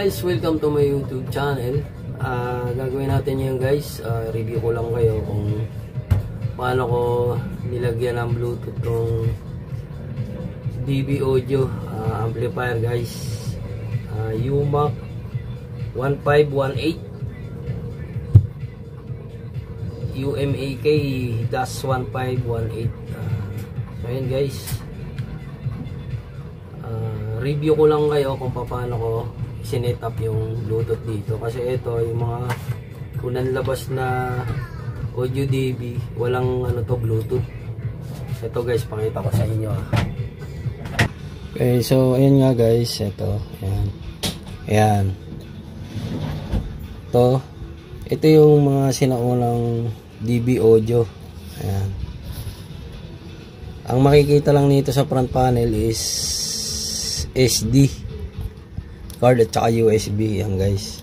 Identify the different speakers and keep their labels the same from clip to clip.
Speaker 1: guys, welcome to my YouTube channel. Gagawin natin yun guys, review ko lang kayo kung paano ko nilagyan ng Bluetooth ng DB audio amplifier guys. UMAC 1518 UMAK -1518. So yun guys, review ko lang kayo kung paano ko sinet up yung Bluetooth dito, kasi ito yung mga unang labas na audio DB, walang ano to, Bluetooth. Ito guys, pakita ko sa inyo Okay, so ayan nga guys, ito ayan ito yung mga sinaunang DB audio. Ayan, ang makikita lang nito sa front panel is SD card at saka USB. Yan guys,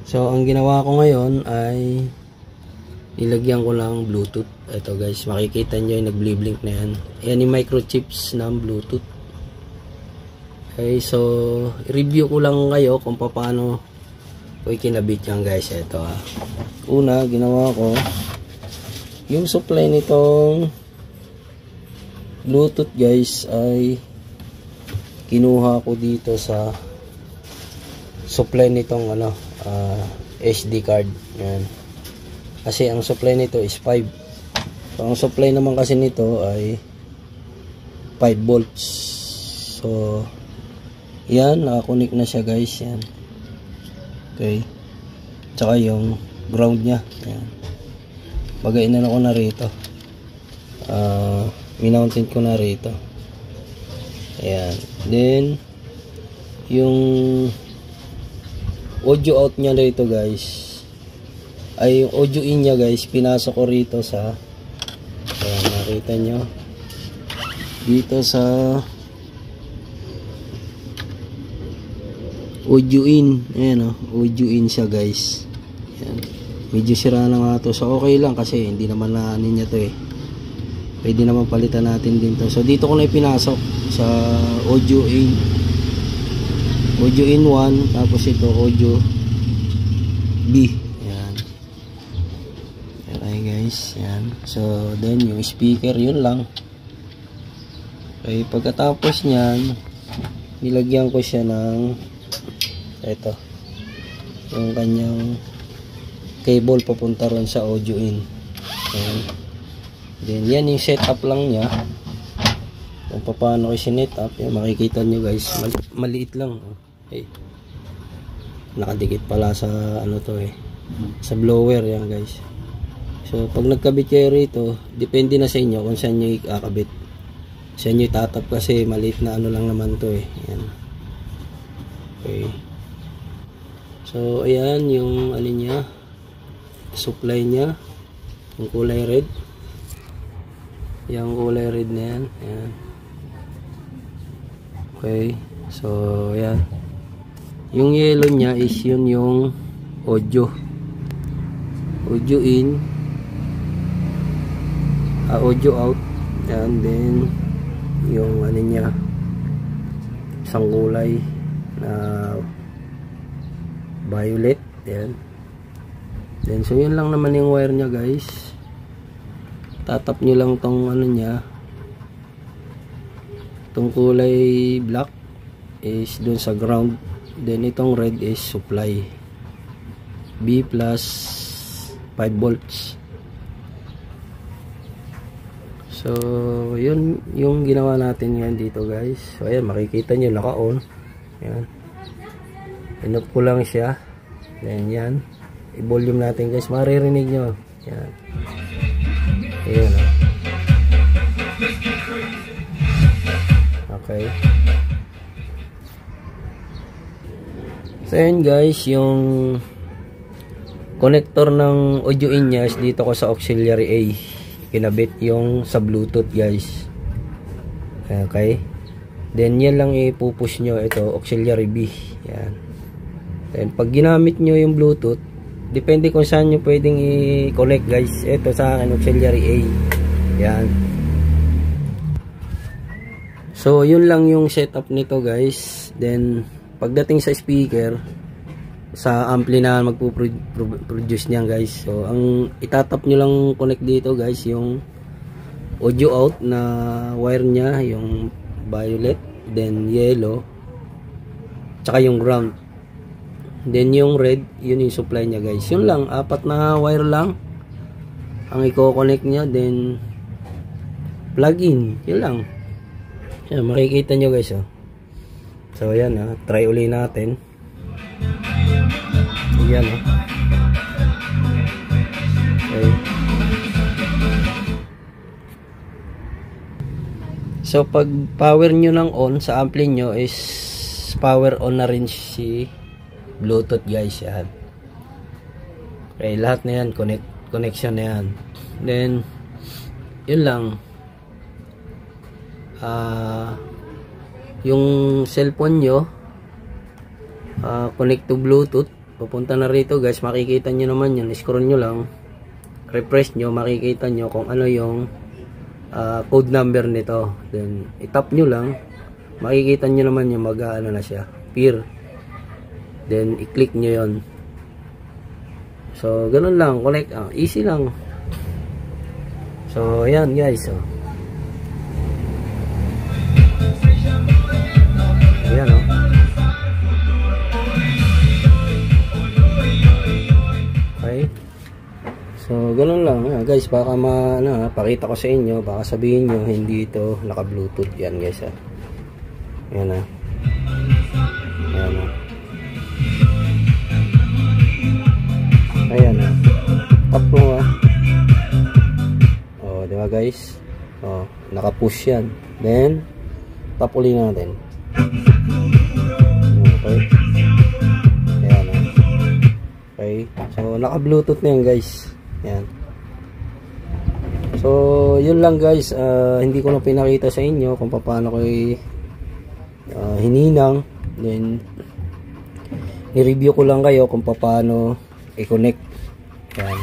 Speaker 1: so ang ginawa ko ngayon ay nilagyan ko lang Bluetooth. Ito guys, makikita nyo yung nag-blink na yan. Yan yung microchips ng Bluetooth. Okay, so review ko lang kayo kung paano ko ikinabit yan guys. Ito una, ginawa ko yung supply nitong Bluetooth guys ay kinuha ko dito sa supply nitong SD card. Yan, kasi ang supply nito is 5. So ang supply naman kasi nito ay 5 volts. So yan, nakakunik na siya guys. Yan, okay, tsaka yung ground nya. Yan, bagainan ako na rito, minounted ko na rito. Ayan, then yung audio out nya rito guys, ay yung audio in nya guys, pinasok ko rito sa, ayan, nakita nyo dito sa audio in. Ayan audio in siya guys. Ayan, medyo sira na nga to, so okay lang kasi hindi naman na niya to pwede naman palitan natin din to. So dito ko na ipinasok sa audio in 1, tapos ito audio B. Yan, okay guys, yan. So then yung speaker, yun lang. Okay, pagkatapos nyan, nilagyan ko siya ng ito, yung kanyang cable papunta ron sa audio in. Ayan. Then yan yung setup lang niya, kung paano ko sinet up. Yan, makikita nyo guys, maliit lang. Okay, nakadikit pala sa sa blower. Yan guys, so pag nagkabit kayo rito, depende na sa inyo kung saan nyo ikakabit, saan nyo itatap, kasi maliit na lang naman to Yan, okay. So ayan yung niya, supply nya, yung kulay red. Yung kulay red na yan. Ayan. Okay, so ayan, yung yellow nya is yun yung audio in, audio out. And then yung niya, isang kulay na violet. Ayan. Then so yun lang naman yung wire nya guys. Tatap nyo lang tong nya, itong kulay black is dun sa ground, then itong red is supply B plus 5 volts. So yun yung ginawa natin ngayon dito guys. So ayan, makikita nyo naka-on. Ayan, in-off ko lang siya, then yan, i-volume natin guys, maririnig nyo. Yan, ayan okay. So yun guys, yung connector ng audio in nya is dito ko sa auxiliary A kinabit yung sa Bluetooth guys. Okay, then yan lang ipupush nyo, ito auxiliary B. Yan, then pag ginamit nyo yung Bluetooth, depende kung saan nyo pwedeng i-connect guys. Ito sa akin auxiliary A. Yan, So yun lang yung setup nito guys. Then pagdating sa speaker, sa ampli na magpo-produce niyan guys. So ang itatap nyo lang connect dito guys, yung audio out na wire nya, yung violet, then yellow, tsaka yung ground, then yung red, yun yung supply nya guys. Yun lang, 4 na wire lang ang i-connect nya, then plug in, yun lang. Yan, makikita nyo guys, oh. So yan, try uli natin. Yan, okay. So pag power nyo ng on sa ampli nyo is power on na rin si Bluetooth guys. Yan. Okay, lahat na yan, connection na yan. Then yun lang, yung cellphone nyo, connect to Bluetooth, pupunta na rito guys. Makikita nyo naman yun, scroll nyo lang, refresh nyo, makikita nyo kung ano yung code number nito, then itap nyo lang, makikita nyo naman yung mag-ano na siya, pair, then i-click nyo yon. So ganun lang, connect, easy lang. So ayan guys, ayan, okay. So ganun lang guys, baka pakita ko sa inyo, baka sabihin nyo hindi ito naka Bluetooth. Yan guys, ayan, ayan, tap mo, diba guys, naka push yan, then tap uli natin. Okay, ayan, okay. So naka Bluetooth na yan guys. Yan. So yun lang guys, hindi ko na pinakita sa inyo kung paano ko hininang, then ni-review ko lang kayo kung paano i-connect. Yan.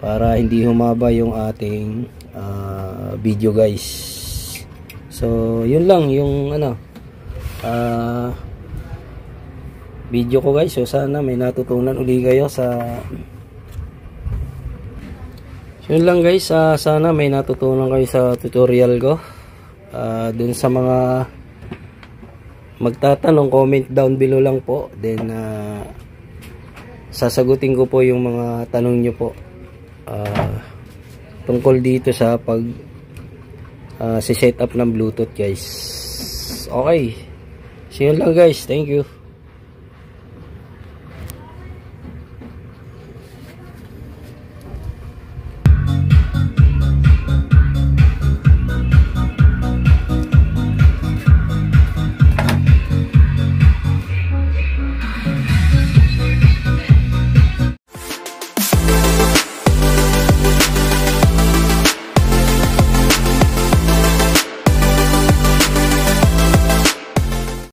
Speaker 1: Para hindi humaba yung ating video guys. So yun lang yung video ko guys. So sana may natutunan uli kayo sa yun lang guys, sana may natutunan kayo sa tutorial ko. Dun sa mga magtatanong, comment down below lang po, then sasagutin ko po yung mga tanong nyo po tungkol dito sa pag si setup ng Bluetooth guys. Okay, so yun lang guys, thank you.